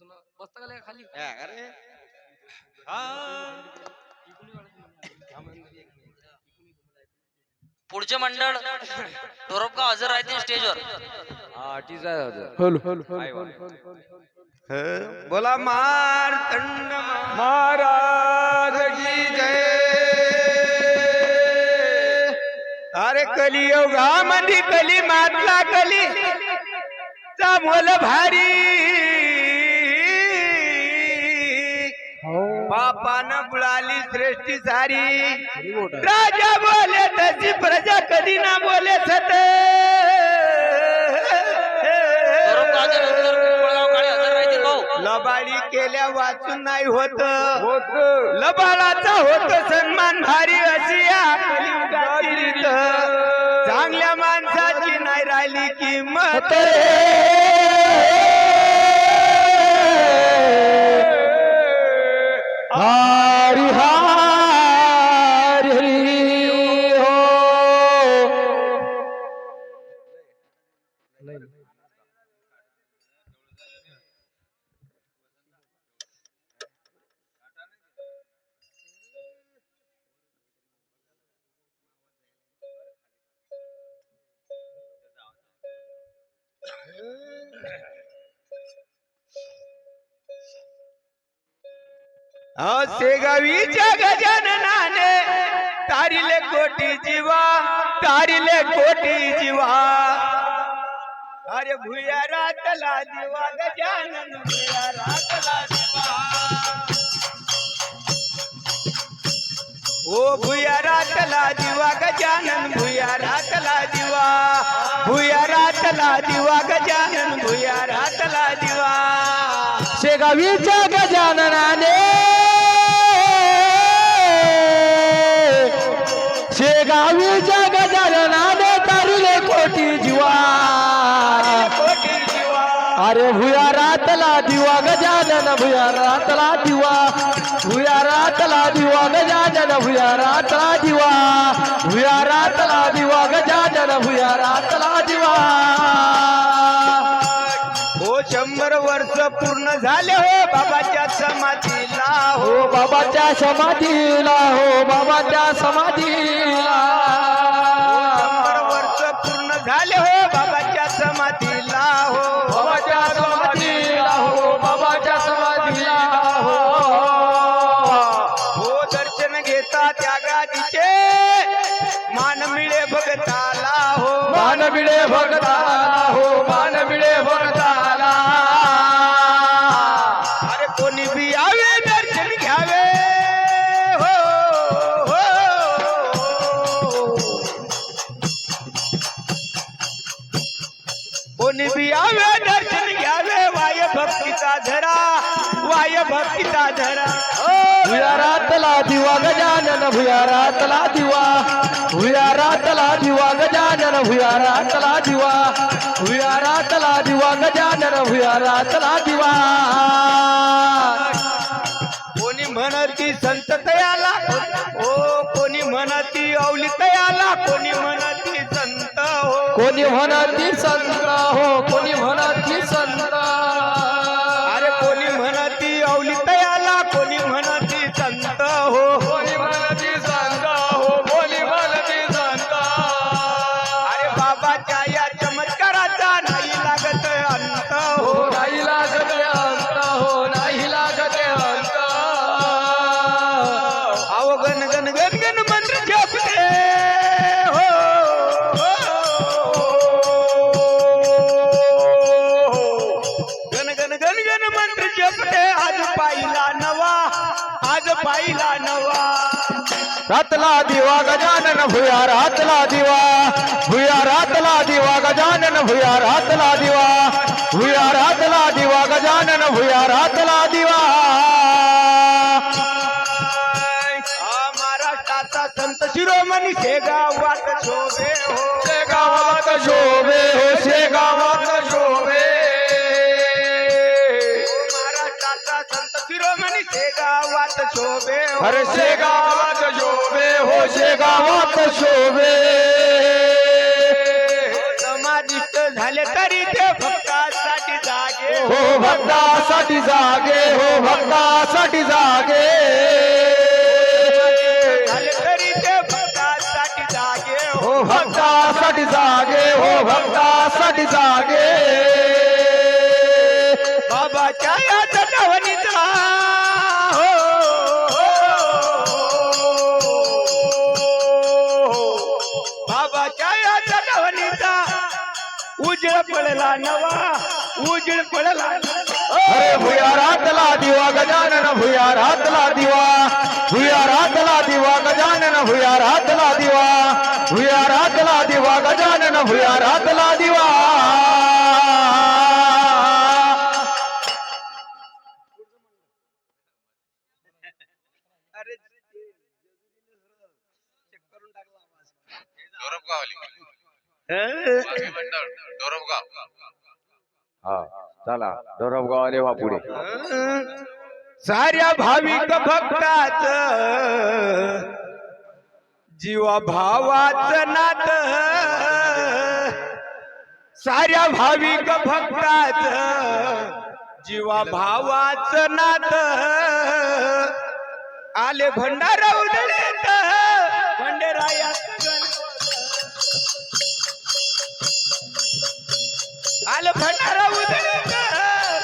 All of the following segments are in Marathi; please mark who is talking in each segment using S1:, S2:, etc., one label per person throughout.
S1: खाली
S2: अरे हा
S3: पुढचे मंडळ टोरपगाव हजर राहतील स्टेजवर.
S2: बोला मार्तंड महाराज की जय. अरे कलियुगामध्ये कली मातला कली चा मोल भारी. बापानं बुळाली श्रेष्ठी सारी. राजा बोले तशी प्रजा कधी ना बोले सत. लबाडी केल्या वाचून नाही होत. लबाडाचा होत सन्मान भारी अशी या कलियुगाची रीत. चांगल्या माणसाची नाही राहिली किंमत.
S1: हरी हरी हो.
S2: शेगावीच्या गजाननाने तारिले कोटी जीवा. तारिले कोटी जीवा. अरे भुयारातला दिवा गजानन भुयारातला दिवा. ओ भुयारातला दिवा गजानन भुयारातला दिवा. भुयारातला दिवा गजानन भुयारातला दिवा.
S1: शेगावीच्या गजाननाने शेगावीच्या गजाननाने तारिले कोटी जीवा. अरे भुयारातला दिवा गजानन भुयारातला दिवा. भुयारातला दिवा गजानन भुयारातला दिवा. भुयारातला दिवा गजानन भुयारातला दिवा.
S2: हो 100 वर्ष पूर्ण झाले हो बाबाच्या समाधीला.
S1: हो बाबाच्या समाधीला. हो बाबाच्या समाधीला.
S2: 100 वर्ष पूर्ण झाले हो बाबाच्या समाधीला. हो
S1: बाबाच्या समाधीला. हो बाबाच्या समाधीला. हो
S2: हो दर्शन घेता त्यागादीचे मान मिळे भगताला. हो
S1: मान मिळे भगताला. हो मान मिळे भगताला.
S2: अरे कोणी बी यावे दर्शन घ्यावे. हो हो कोणी बी यावे दर्शन घ्यावे. वाय भक्तीचा धरा. वाय भक्तीचा धरा.
S1: भुयारातला दिवा गजानन भुयारातला दिवा. भुयारातला दिवा गजानन भुयारातला दिवा. भुयारातला दिवा गजानन भुयारातला दिवा.
S2: कोणी म्हणती संत तयाला. हो कोणी म्हणती अवली तयाला. कोणी म्हणती संत. हो
S1: कोणी म्हणती संत. हो कोणी म्हणती संत.
S2: अरे कोणी म्हणती अवली तयाला. कोणी म्हणती संत. हो
S1: कोणी म्हणती संत. हो कोणी म्हणती संत.
S2: अरे बाबाच्या या चमत्काराचा नाही लागत अंत. हो
S1: नाही लागत अंत. हो नाही लागत अंत.
S2: अव गण गण गण गण मंत्र जपते. हो गण गण गण गण मंत्र जपते. आज पाहिला नवा. आज पाहिला नवा.
S1: रातला दिवा गजानन भुयारातला दिवा. भुयारातला दिवा गजानन भुयारातला दिवा. भुयारातला दिवा गजानन भुयारातला दिवा.
S2: महाराष्ट्राचा संत शिरोमणी शेगावात शोभे. हो
S1: शेगावात शोभे. हो शेगावात शोभे.
S2: महाराष्ट्राचा संत शिरोमणी शेगावात शोभे. हो
S1: अरे शेगावात शोभे. हो शेगावात शोभे.
S2: समाधिष्ट झाले तरी ते भक्तासाठी जागे.
S1: हो भक्तासाठी जागे हो भक्तासाठी जागे
S2: झाले तरी ते भक्तासाठी जागे
S1: हो भक्तासाठी जागे हो भक्तासाठी जागे
S2: बाबाच्या या चटवणीचा बाबाच्या या चटवणीचा उजळ पडला नवा उजळ पडला
S1: अरे भुयारातला दिवा गजानन भुयारातला दिवा भुयारातला दिवा गजानन भुयारातला दिवा भुयारातला दिवा गजानन भुयारातला दिवा हा चला डोरबगाव आले वा पुढे
S2: साऱ्या भाविक भक्ताच जीवा भावाचं नात साऱ्या भाविक भक्ताच जीवा भावाचं नात आले भंडारा उधळेत खंडेरायाचं आलं भंडारा उधळेत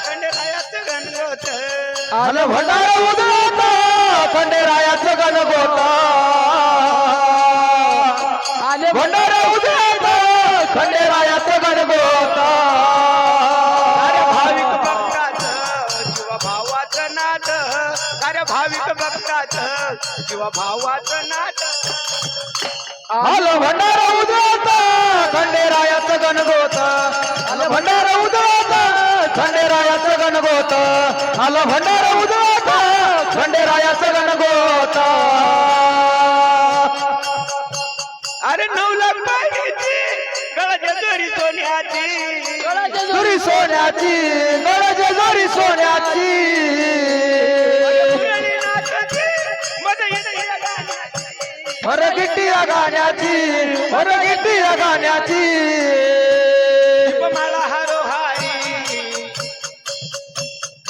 S2: खंडेरायाचं गणगोत
S1: आलं भंडारा उधळत खंडेरायाचं गणगोत आले भंडारा उधळत खंडेरायाचं गणगोत
S2: साऱ्या भाविक भक्ताचं जीवा भावाचं नात साऱ्या भाविक भक्ताचं जीवा भावाचं नात
S1: आलं भंडारा उधळत खंडेरायाचं गणगोत आलं भंडारा उधळत खंडेरायाचं गणगोत आलं भंडारा उधळत खंडेरायाचं गणगोत
S2: अरे 9 लाख पाहिजे गळाच्या दोरी सोन्याची
S1: दुरी सोन्याची गळाच्या दोरी सोन्याची
S2: मुरळी नाचाची, मध येते गाण्याची.
S1: अरे गिट्टी या गाण्याची अरे गिट्टी या गाण्याची
S2: दीपमाळा हरोहारी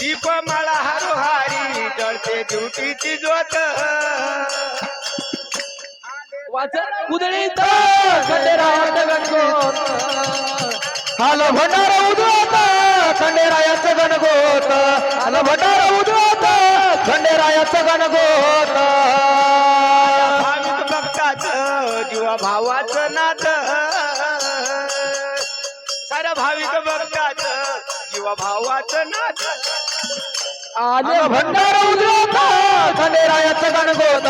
S2: दीपमाळा हरोहारी जळते ड्युटीची ज्योत
S1: उदळीत खंडेरायाचं गणगोत आलं भंडारा उधळत खंडेरायाचं गणगोत आलं भंडारा उधळत खंडेरायाचं गणगोत
S2: भाविक भक्ताचं जीवा भावाचं नात साऱ्या भाविक भक्ताचं जीवा भावाचं नात
S1: आलं भंडारा उधळत खंडेरायाचं गणगोत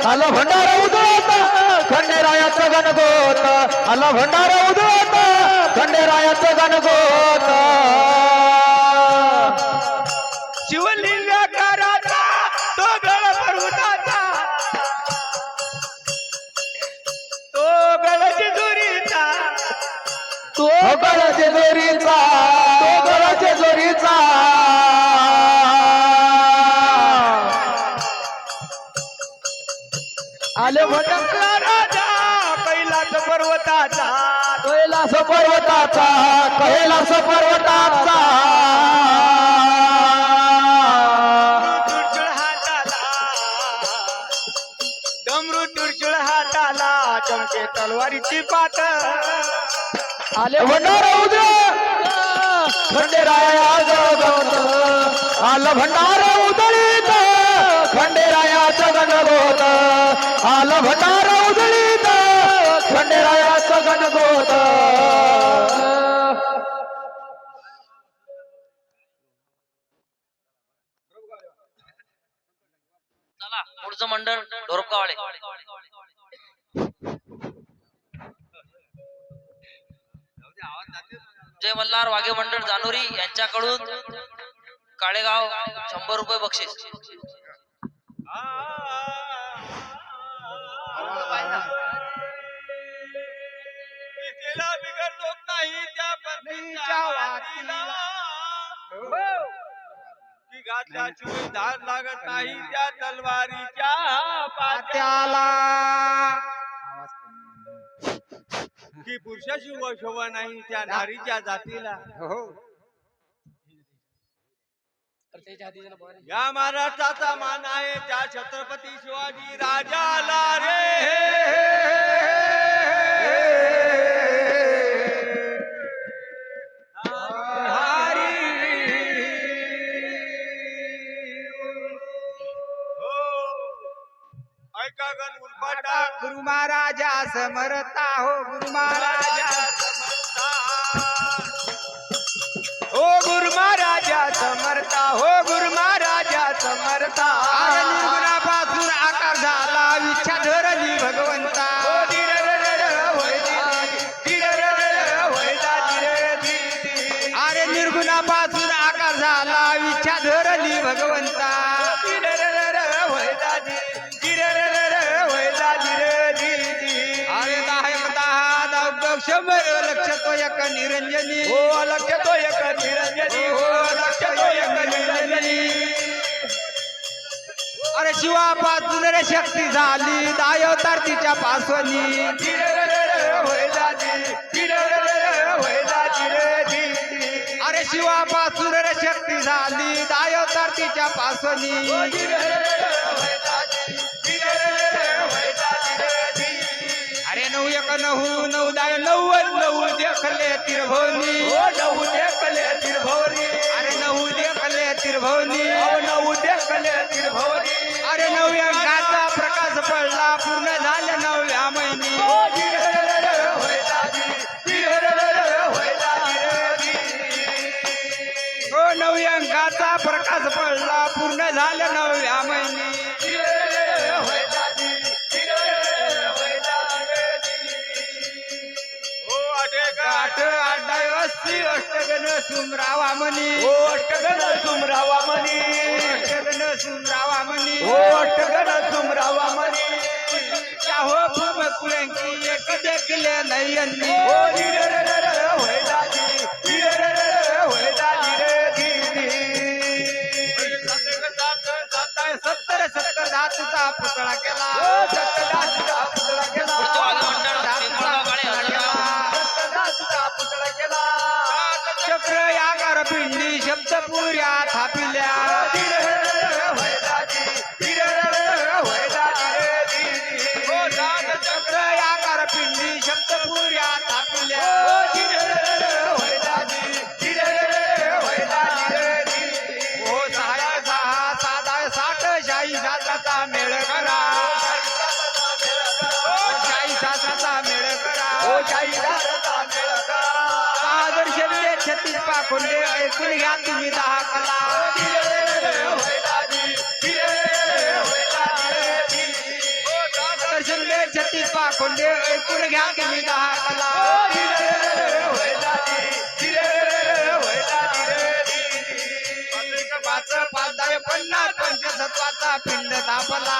S1: आलं भंडारा उधळत खंडेरायाचं गणगोत आलं भंडारा उधळत खंडेरायाचं गणगोत
S2: शिवलिंगाकाराचा तो गळ पर्वताचा तो गळची दुरीचा
S1: तो गळाच्या दोरीचा तो गळाच्या दोरीचा आले भटकला
S2: राजा कैलास पर्वताचा
S1: कैलास पर्वताचा कैलास पर्वताचा
S2: तुळचुळ हाताला डमरू तुळचुळ हाताला चमके तलवारीची पाट
S1: आले भंडारा उधळ खंडेराया गणगोत आलं भंडारा उधळीत खंडेरायाचं गणगोत आलं भंडारा उधळीत खंडेरायाचं गणगोत
S3: चला पुढचं मंडळ ढोरपगावळे जय मल्हार वाघे मंडळ जानोरी यांच्याकडून काळेगाव 100 रुपये बक्षीस.
S2: तिला बिघडतो नाही त्या पत्नीच्या वाटीला की घातल्याची धार लागत नाही त्या तलवारीच्या पात्याला की पुरुषाची वशोभा नाही त्या नारीच्या जातीला या महाराष्ट्राचा मान आहे त्या छत्रपती शिवाजी राजाला रे. ऐका गण उरफाटा
S1: गुरु महाराजा समर्था हो गुरु महाराजा
S2: हो गुरु महाराजा समर्था हो गुरु महाराजा समर्था.
S1: निर्गुणापासून आकार झाला विच्छा धरली भगवंता. अरे निर्गुणापासून आकार झाला विच्छा धरली भगवंता. अरे दायक शंभर लक्ष तो एक निरंजनी
S2: हो लक्ष तो एक निरंजनी हो लक्ष तो एक निरंजनी.
S1: अरे शिवापासून रे शक्ती झाली दायवतार तिच्या पासवनी. अरे शिवापासून रे शक्ती झाली दायवतार तिच्या पासवनी. अरे नऊ एक नऊ नऊ दाय नव्वद नऊ देखले तिरभवनी.
S2: नऊ देखले तिरभवनी
S1: अरे नऊ देखले तिरभवनी.
S2: नऊ देखले तिरभवनी.
S1: अरे नवव्या अंकाचा प्रकाश पडला पूर्ण झाल्या नवव्या महिनी. हो नवव्या अंकाचा प्रकाश पडला पूर्ण झाल्या नवव्या महिनी. आठ आठ अस्सी अष्टगण सुमरावा म्हणी.
S2: हो अष्टगण सुमरावा म्हणी.
S1: अष्टगण सुमरावा म्हणी.
S2: हो अष्टगण सुमरावा म्हणी.
S1: हो भूम कुळंकी एक देखले नयनी.
S2: हो होय दाजी होय दाजी रे दीदी.
S1: सत्तर सत्तर धातूचा पुतळा केला.
S2: सत्तदाचा पुतळा केला. पुतळा केला.
S1: चक्र याकार पिंडी शब्दपुऱ्या थापिल्या. चक्र याकार पिंडी शब्दपुऱ्या थापिल्या. हो सहाय सहा साधा साठ शाही साताचा मेळ करा. शाही साताचा मेळ करा. दर्शनले छत्तीस पाखोंडे ऐकून घ्या तुम्ही 10 कला. दर्शनले छत्तीस पाखोंडे ऐकून घ्या तुम्ही 10 कला. पाच पाच दहा 50 पंचसत्वाचा पिंड थापला.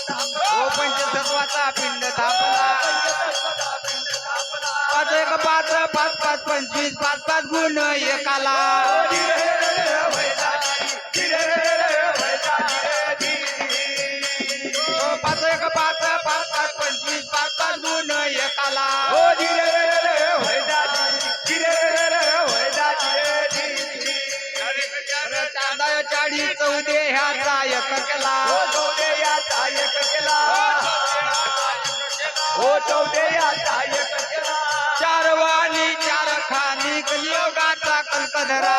S1: हो पंचसत्वाचा पिंड थापला. पाच एक पाच पाच पाच 25 पाच पाच गुण एकाला. पाच एक पाच पाच पाच 25 पाच पाच गुण एकाला. चांदा चाळी चौदे ह्याचा एक केला. चार वाणी चार खानी कलियोगाचा कल्पधरा.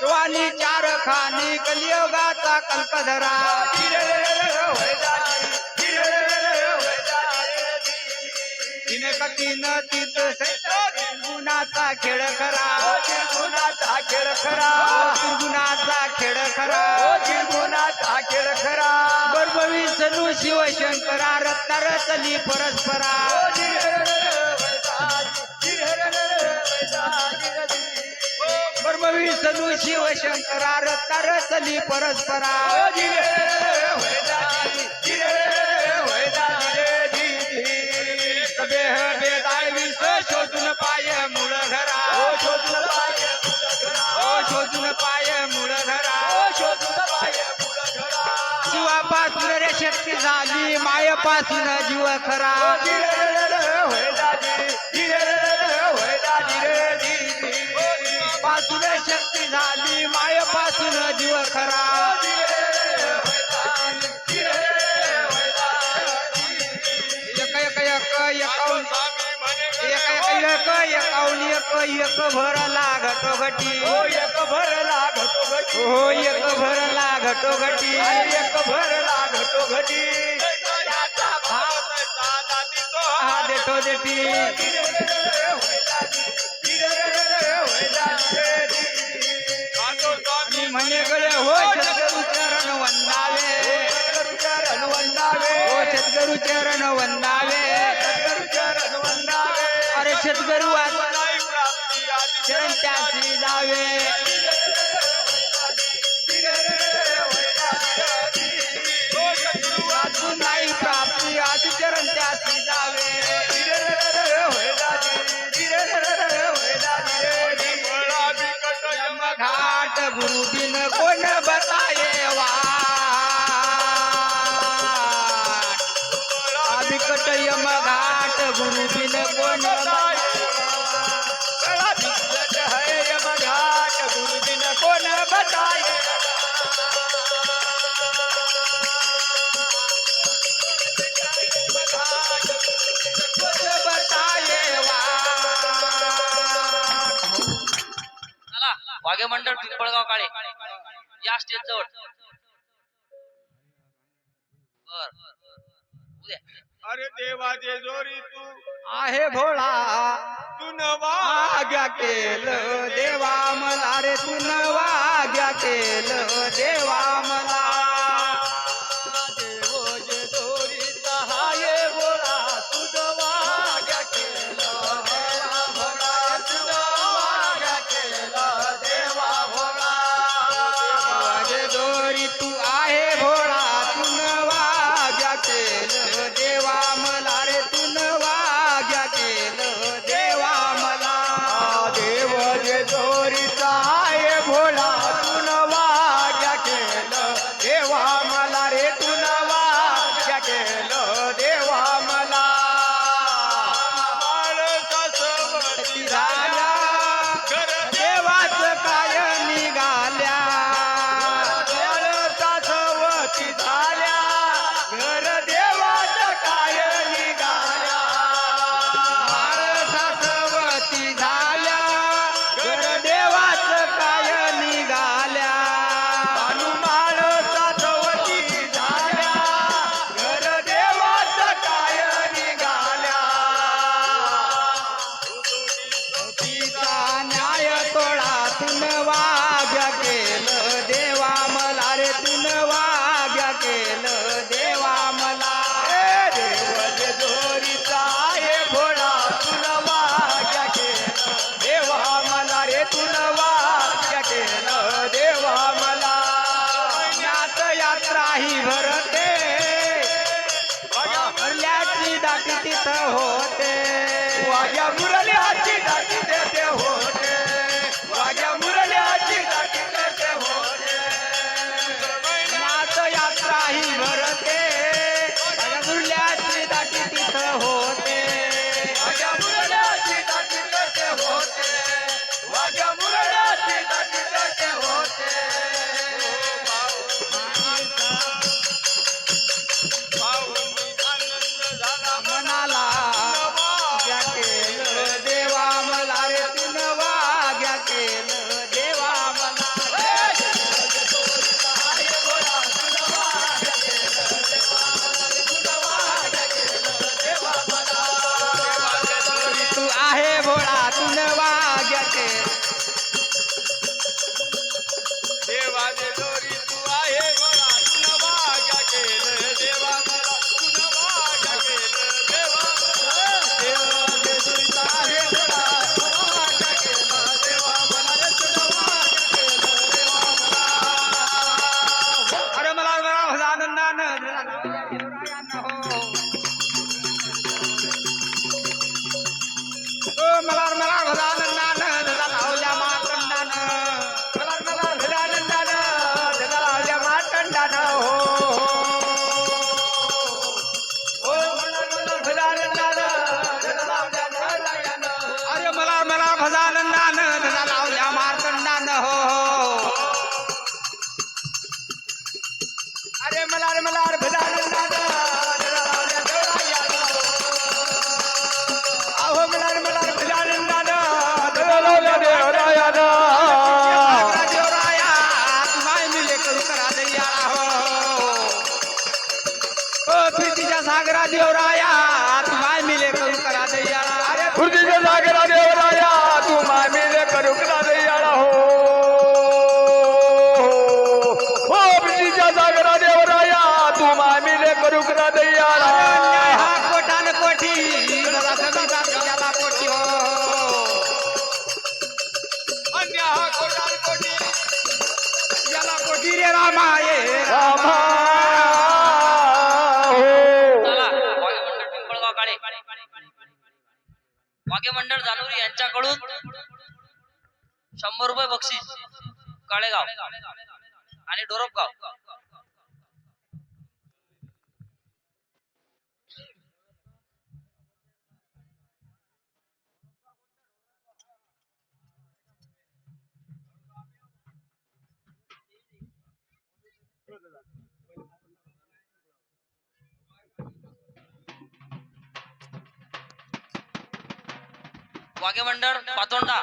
S1: वाणी चार खानी कलियोगाचा कल्पधरा. तीन तीन तीत गुणाचा खेळ खरा.
S2: गुणाचा खेळ खरा.
S1: गुणाचा खेळ खरा.
S2: गुणाचा खेळ खरा.
S1: बरबवी सनू शिवशंकरा रत्नार चली परस्परा. बरबवी सनू शिवशंकरा रत्नार चली परस्परा. देह बेदाय विष शोधून पाय मूळ घरा. शोधून पाय मूळ घरा. शिवापासून रे शक्ती झाली मायेपासून जीव खरा.
S2: एक भरला घटोघटी
S1: एक भरला घटोघटी
S2: हो एक भरला घटोघटी
S1: एक भरला घटोघटी त्याचा भाव साधा देतो
S2: हा देतो देती मी म्हणे गळे हो सद्गुरु चरण वंदावे
S1: चरण वंदावे
S2: हो सद्गुरु चरण वंदावे
S1: चरण वंदावे
S2: अरे सद्गुरु
S1: नाही प्राप्ती आधी
S2: चरण त्याची जावे वाचून नाही प्राप्ती आधी चरण त्याची जावे घाट गुरु बिन कोण बताये वाट बिकट यम घाट गुरु बिन कोण
S1: कोण बताये
S2: बताये
S3: चला वाघे मंडळ पिंपळगाव काळे या स्टेज जवळ बर उद्या
S1: अरे देवा दे जोरी तू
S2: आहे भोळा
S1: तू नवा
S2: वाग्या केलं देवा मला रे तू वाग्या केलं देवा मला
S1: देव जे जोरीचा हाये बोळा तुझ वाग्या केलं देवा भोळा तुझ वाग्या केलं देवा भोळा
S2: वागे दोरी तू आहे भोळा तू वाग्या केलं देवा मला रे तू वाग्या केलं देवा मला
S1: देव जे जोरीचा हाये भोळा तू वाग्या केलं देवा मला रे तू वाग्या केलं देवा मला
S2: ती झाल्या देवाच काय निघाल्या
S1: सासवती झाल्या घर देवाचं काय निघाल्या
S2: सासवती झाल्या घर देवाच काय निघाल्या
S1: हनुमान सासवती झाल्या घर देवाचं काय निघाल्या
S2: तिचा न्याय तोळातून वाग्या केलं देवा मला रे तून वाग्या केलं देवा मला
S1: देव जे जोरीचा आहे भोळा तुला वाग्या केलं देवा मला रे तुला वाग्या केलं देवा मला
S2: ज्ञात यात्रा ही भरते भरल्याची दाटी तिथं होते
S1: वाग्या मुरल्याची दाटी देते होते वाग्या मुरल्याची दाटी देते होते
S2: ज्ञात यात्रा ही भरते भरल्याची दाटी तिथं होते
S1: वाग्या मुरल्याची दाटी देते होते वाग्या मुरल्याची दाटी देते होते आनंद झाला
S2: मनाला वाग्या केलं देवा मला रे तून वाग्या केलं देवा मला तू आहे भोळा तून वाग्या केलं
S1: देवा दे जोरी तू आहे मला तुला वाग्या केलं देवा मला तुला वाग्या केलं देवा मला देवा दे जोरीचा आहे मला तुला वाग्या केलं देवा मला रे तुला वाग्या केलं देवा मला
S2: अरे मला आनंदानं मला आनंदानं लावल्या मातंडानं
S1: मला आनंदानं लावल्या मातंडानं हो मला आनंदानं लावल्या मातंडानं
S2: अरे मला भजानंदानं लावल्या मातंडानं हो
S1: अरे मला भजानंदानं लावल्या देवरायानं अहो मला भजानंदानं
S2: देवराया तू माय मिले करू करा दैयाला अरे
S1: खुर्चीच्या जागेला देवराया तू मामीले करू करा दैयाला हो खुर्चीच्या जागेला देवराया तू मामीले करू करा दैयाला
S2: अन्याय हा कोटान कोटी जरा कमी बाकीला कोटी हो
S1: अन्याय हा कोटान कोटी
S2: याला कोटी रे रामा ये
S1: रामा
S3: चला वाघे मंडळ पिंपळगाव काळे वाघे मंडळ जानोरी यांच्याकडून 100 रुपये बक्षीस काळेगाव आणि डोरपगाव. वाघे मंडळ पातोंडा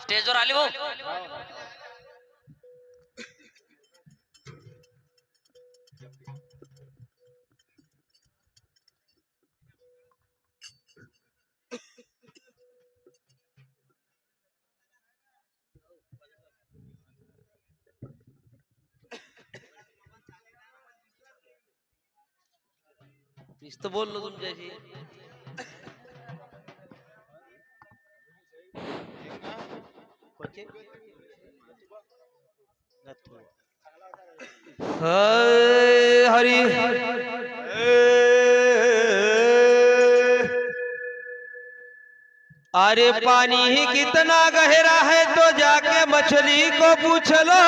S3: स्टेजवर आले भाऊ. नुसतं बोललो तुमच्याशी.
S2: हरी अरे पानी ही कितना गहरा है तो जाके मछली को पूछ लो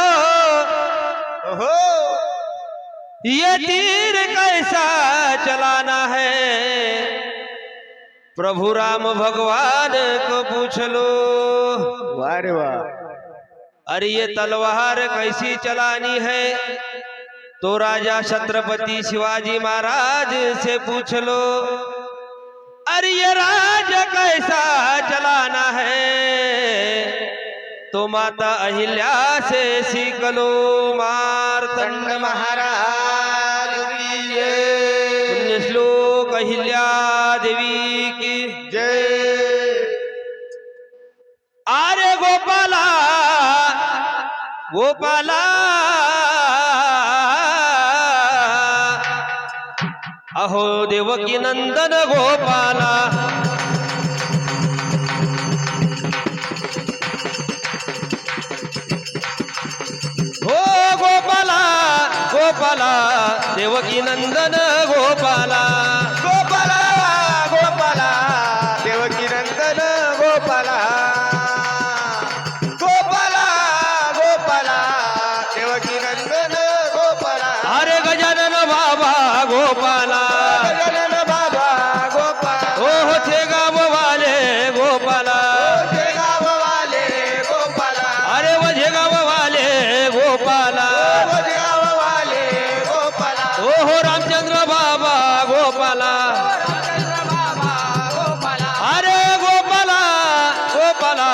S2: हो ये तीर कैसा चलाना है प्रभु राम भगवान को पूछ लो. वारे वाह. अरे ये तलवार कैसी चलानी है तो राजा छत्रपति शिवाजी महाराज से पूछ लो. अरे ये राज कैसा चलाना है तो माता अहिल्या से सीख लो. मार्तंड महाराज की जय. पुण्य श्लोक अहिल्या देवी की जय. अरे गोपाला गोपाला अहो देवकी नंदन गोपाला. हो गोपाला गोपाला देवकी नंदन गोपाला. गोपाला गोपाला देवकी नंदन गोपाला. गोपाला गोपाला देवकी नंदन गोपाला. अरे गजानन बाबा गोपाला गजानन बाबा गोपाला. हो थे गाव वाले गोपाला थे गाव वाले गोपाला. अरे वझे गाव वाले गोपाला वझे गाव वाले गोपाला. हो रामचंद्र बाबा गोपाला बाबा गोपाला. अरे गोपाला गोपाला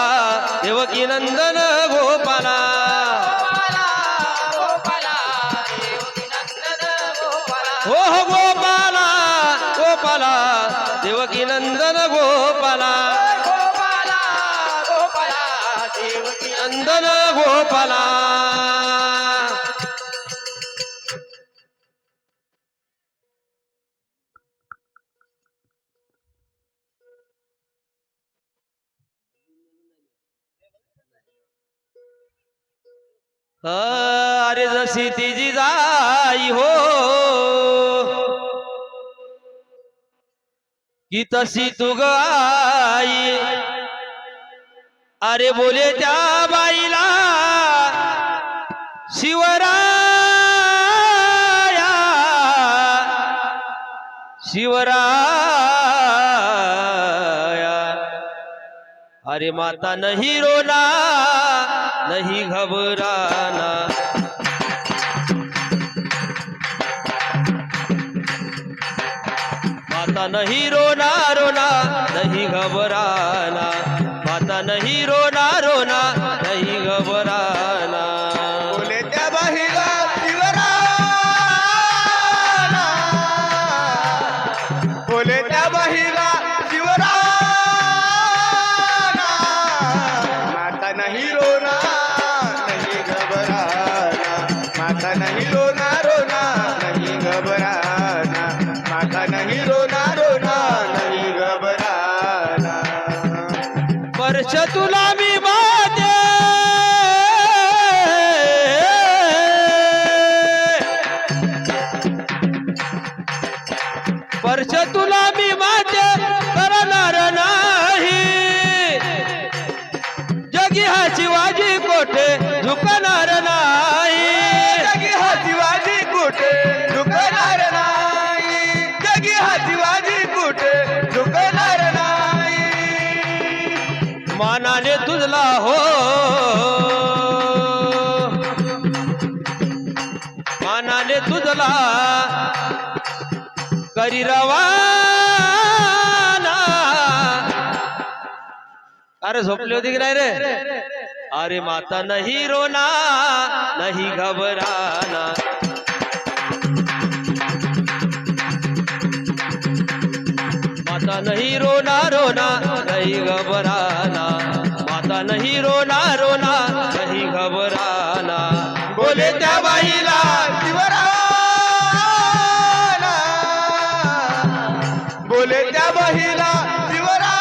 S2: देवकी नंदन गोपाला. हो गोपाला गोपाला देवकी नंदन गोपाला. गोपाला गोपाला देवकी नंदन गोपाला. अरे जशी तिची जाई हो की तशी तू ग आई. अरे बोले त्या बाईला शिवराया शिवराया. अरे माता नहीं रोना नहीं घबराना. माता नहीं रोना रोना नहीं घबराना. माता नहीं रोना रोना नहीं घबराना. बोले त्या बाईला शिवराया वर्ष तुला मी माझे वर्ष तुला मी माझे करणार नाही जगी हा शिवाजी कोठे झुकणार नाही जगी हा शिवाजी कोठे झुकणार नाही जगी हा शिवाजी कोठे झुकणार नाही मानाने तुझला हो मानाने तुझला करी रवाना अरे झोपली होती की नाही रे अरे माता नहीं रोना नहीं घबराना माता नहीं रोना रोना नहीं घबराना माता नहीं रोना रोना नहीं घबराना बोले त्या बाईला शिवराना बोले त्या बाईला शिवराना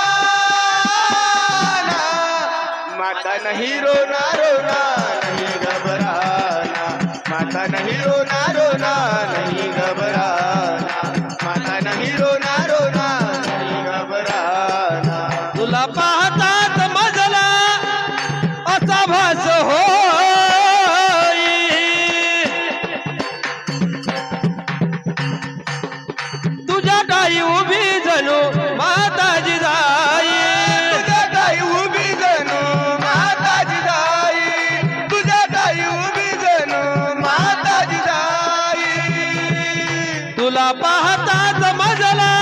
S2: माता नहीं रोना रोना नहीं घबराना माता नहीं रोना रोना नहीं घबराना माता नहीं रोना रोना नहीं घबराना तुला पाहतात मजला असा भास होई तुझ्या टाई उभी जणू माता जिजाई तुझ्या टाई उभी जणू माता जिजाई तुझ्या टाई उभी जणू माता जिजाई तुला पाहतात मजला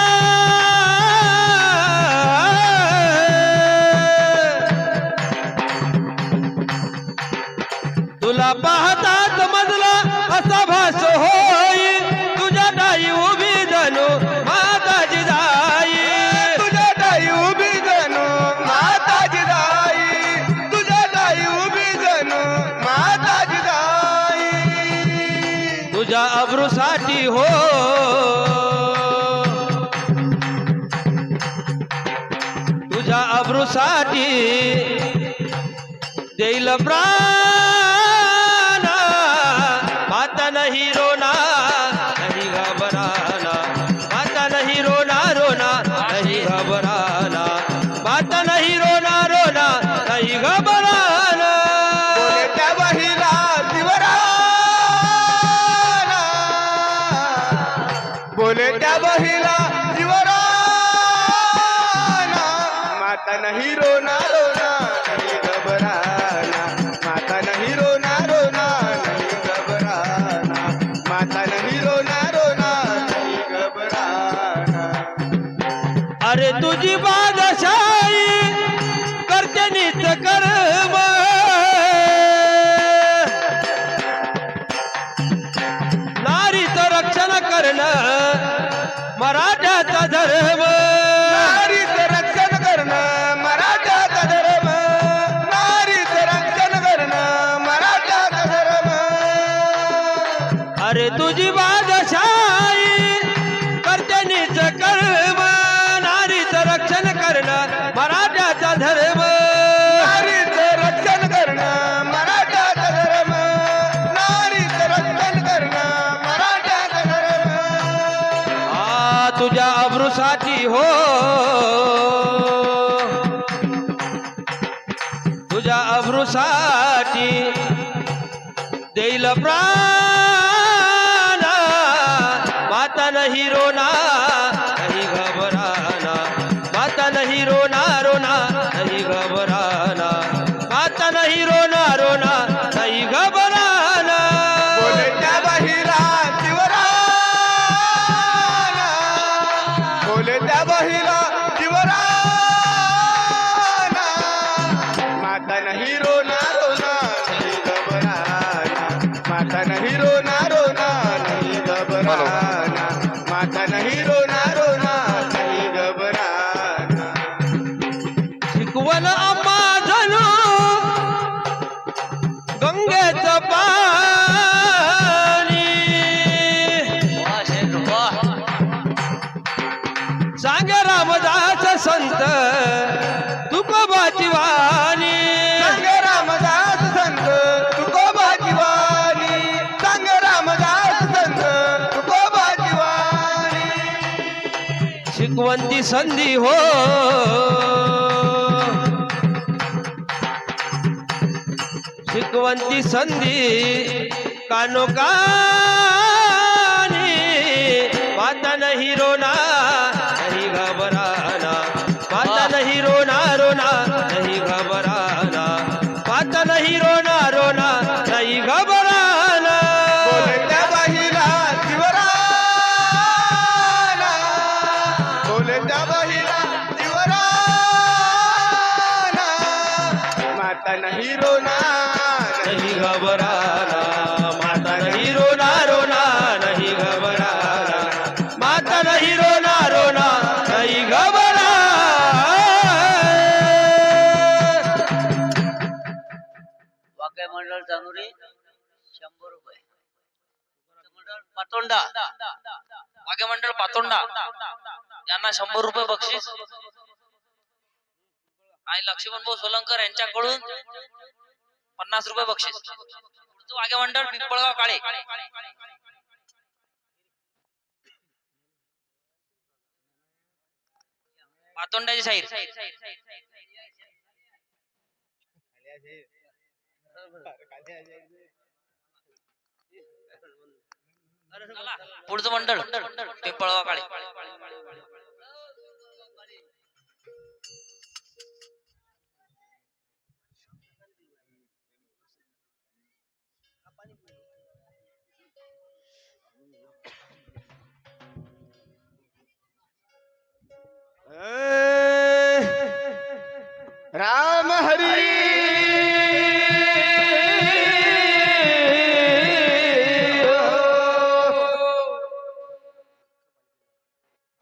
S2: तुला पाहतात मजला असा भास होई तुझ्या टाई उभी जणू माता जिजाई तुझ्या टाई उभी जणू माता जिजाई तुझ्या टाई उभी जणू माता जिजाई तुझ्या अब्रूसाठी हो तुझ्या अब्रूसाठी देईल प्राण माता नहीं रोना नहीं घबराना माता नहीं रोना रोना नहीं घबराना माता नहीं रोना रोना नहीं घबराना बोले त्या बाईला शिवराना बोले त्या बाईला शिवराना माता नहीं रोना रोना नहीं घबराना माता नहीं रोना रोना नहीं घबराना माता नहीं रोना रोना नहीं घबराना अरे तुझी बादशाही करते नित्य कर्म नारीचं रक्षण करणं मराठ्याचा धर्म नारीचं रक्षण करणं मराठ्याचा धर्म नारीचं रक्षण करणं मराठ्याचा धर्म अरे तुझी बादशाही करते निज कर्म नारीचं रक्षण करणं मराठ्याचा धर्म नारीचं रक्षण करणं मराठ्याचा धर्म नारीचं रक्षण करणं मराठ्याचा धर्म तुझ्या अब्रूसाठी हो तुझ्या अब्रूसाठी देईल प्राण माता नहीं रोना नहीं घबराना माता नहीं रोना रोना नहीं घबराना माता नहीं रोना रोना नहीं घबराना बोले त्या बाईला शिवराना बोले त्या बाईला शिवराना माता नहीं रोना रोना नहीं घबराना माता नहीं रोना रोना नहीं घबराना माता नहीं रोना रोना नहीं घबराना शिकवण आम्हा जणू गंगेचं पाणी
S3: वाह शेठ वाह
S2: सांग रामदास संत तुकोबाची वाणी
S4: संधी हो शिकवंती संधी कानोकानी पाता नहीं रोना नहीं घबराना पाता नहीं रोना रोना नहीं घबराना पाता नहीं रोना रोना नहीं घबराना
S2: बोलत्या बाईला शिवराना बोलत्या बाईला शिवराना माता नाही रोना
S4: नहीं घबराना माता नहीं रोना रोना नहीं घबराना माता नहीं रोना रोना नहीं घबराना
S3: वाक्य मंडळ जानोरी 100 रुपये मंडळ पातोंडा वाघे मंडळ पातोंडा यांना 100 रुपये बक्षीस आणि लक्ष्मण भाऊ सोलंकर यांच्याकडून 50 रुपये बक्षीस पुढचं वाघे मंडळ पिंपळगाव काळे पातोंड्याची साईड पुढचं मंडळ पिंपळगाव काळे
S2: राम हरी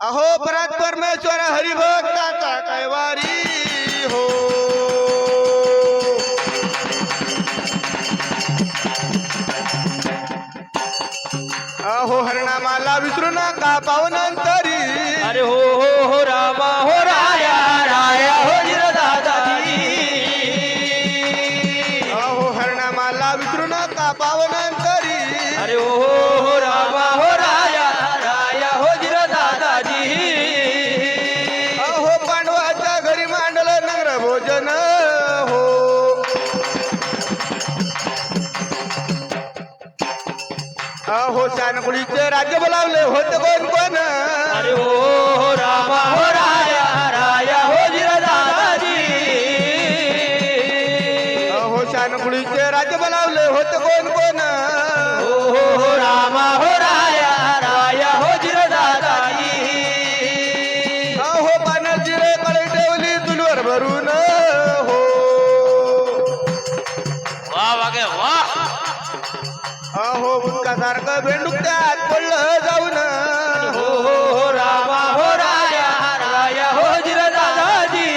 S2: अहो परत परमेश्वर हरिभक्ताचा कैवारी हो अहो हरणामाला विसरू नका पावनंतरी
S4: अरे हो रामा हो राया राया हो जिर दादाजी
S2: अहो हरणामाला विसरू नका पावनंतरी
S4: अरे हो रामा हो राया राया हो जिर दादाजी
S2: अहो पांडवाच्या घरी मांडलं नगर भोजन हो अहो शानकुळीचे राज्य बोलावले होते कोण कोण
S4: अरे हो रामा हो राया राया हो जिर दादाजी
S2: अहो शानकुळीचे राज्य बोलावले होते कोण कोण
S4: हो रामा हो राया राया हो जिर दादाजी
S2: अहो पाण्याची कडे ठेवली चुलीवर भरून हो
S3: वा वाघे वा
S2: अहो सारखं बेंडूक त्यात पडलं जाऊन
S4: हो रामा हो राया राया हो जिर दादाजी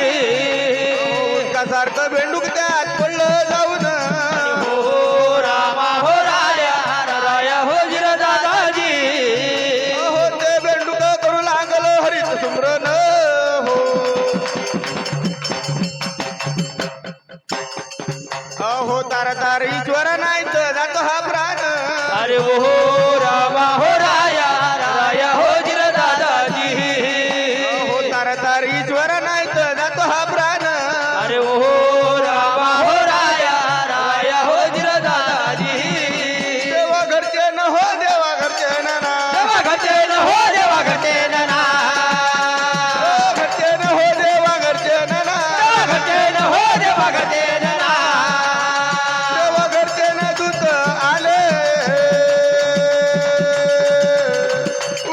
S2: सारखं बेंडूक त्यात पडलं जाऊन
S4: हो रामा हो राया राया हो जिर दादाजी
S2: अहो ते बेंडूक करू लागलं हरित सुमरन हो अहो तारा तार ईश्वर नाही तर जातो हा प्राण
S4: अरे हो रामा हो राया राया हो जिर दादाजी
S2: अहो तारा तार ईश्वर नाही तर जातो हा प्राण
S4: अरे हो रामा हो राया राया हो जिर दादाजी
S2: देवा घरचे न हो देवा घरचे न ना
S4: देवा घरचे न हो देवा घरचे न ना
S2: घरचे न हो देवा घरचे न ना
S4: देवा घरचे न हो देवा घरचे न ना
S2: देवा घरचे न दूत आले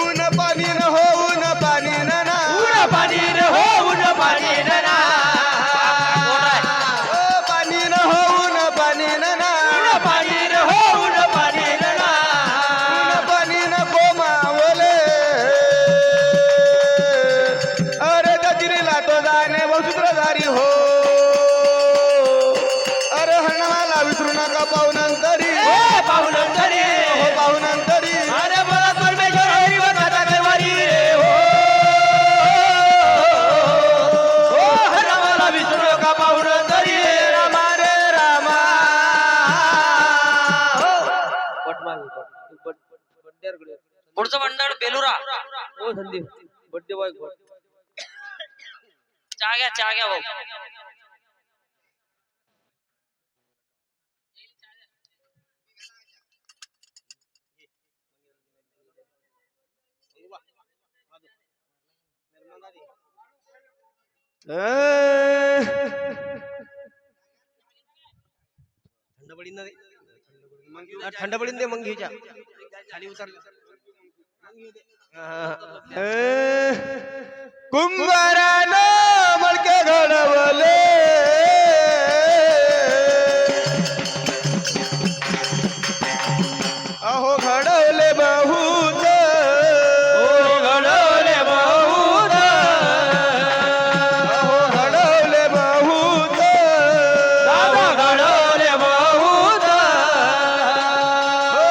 S2: ऊन पाणी न हो ऊन पाणी न ना
S4: ऊन पाणी न हो ऊन पाणी न ना
S2: पाणी न हो ऊन पाणी न ना
S4: ऊन पाणी न हो ऊन पाणी न ना
S2: ऊन पाणी न कोमावले अरे गजरीला तो जाणे वसुत्रधारी हो अरे हरणाला विसरू नका पाहुणंतरी
S4: पाहुणंतरी
S2: हो पाहुणंतरी
S4: अरे बोला परमेश्वर हरी भक्ताचा कैवारी रे हो रामाला विसरू नका पाहुणंतरी
S2: रामा रे रामा
S3: पुढचं मंडळ बेलुरा
S4: हो संदीप बड्डे बॉय
S3: चहा घ्या भाऊ.
S4: थंड पडीन दे मग घ्यायच्या खाली उतरलं
S2: कुंभारानं मडके घडवले अहो घडवले बहुत
S4: घडवले बहुत
S2: अहो घडवले बहुत
S4: दादा घडवले बहुत
S2: हो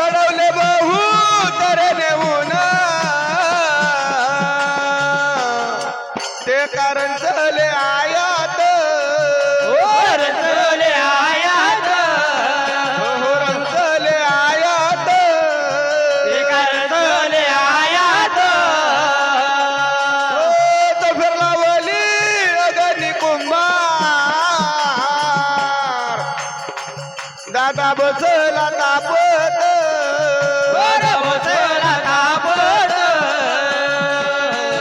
S2: घडवले बहुत रे नेऊन ते कारण चले आयात
S4: रंगले आयात
S2: हो रंगले आयात
S4: रंगले आयात
S2: हो तो फिरला वली अगनी कुंभार दादा बसला तापत
S4: बसला तापत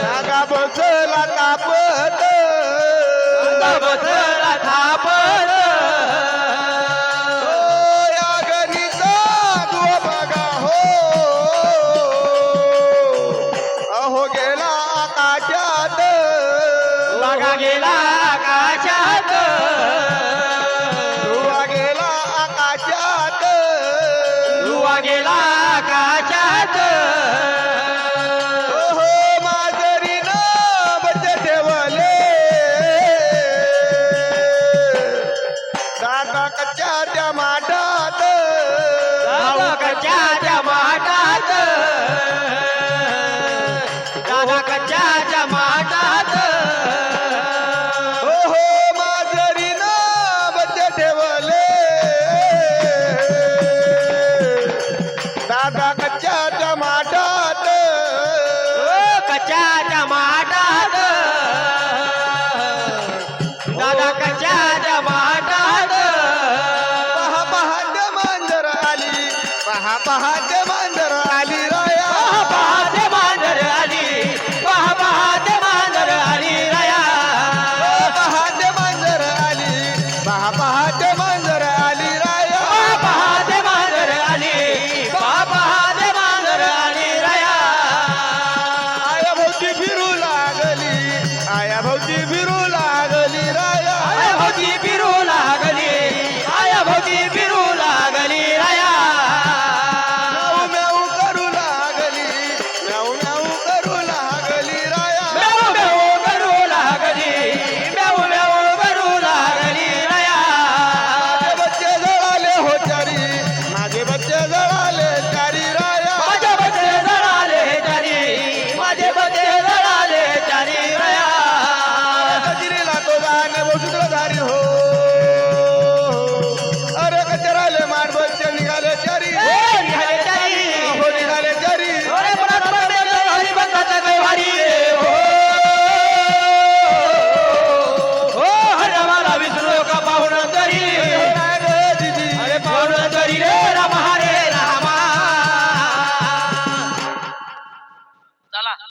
S2: दादा बसला तापत
S4: बसला थापत
S2: हो या गणिता तू बघा हो अहो गेला आकाशात
S4: बघा गेला आकाशात
S2: धुवा गेला आकाशात
S4: धुवा गेला आकाशात
S2: हो माजरीनं बच ठेवले दादा कच्च्याच्या माठात
S4: दादा कच्च्याच्या माठात दादा कच्च्याच्या माठात
S2: हो माजरीनं बच ठेवले दादा कच्च्याच्या माठात
S4: कच्च्याच्या माठात दादा कच्च्याच्या माठात
S2: पहा पहाटे मांजर आली पहा पहाटे मांजर आली राया
S4: पहाटे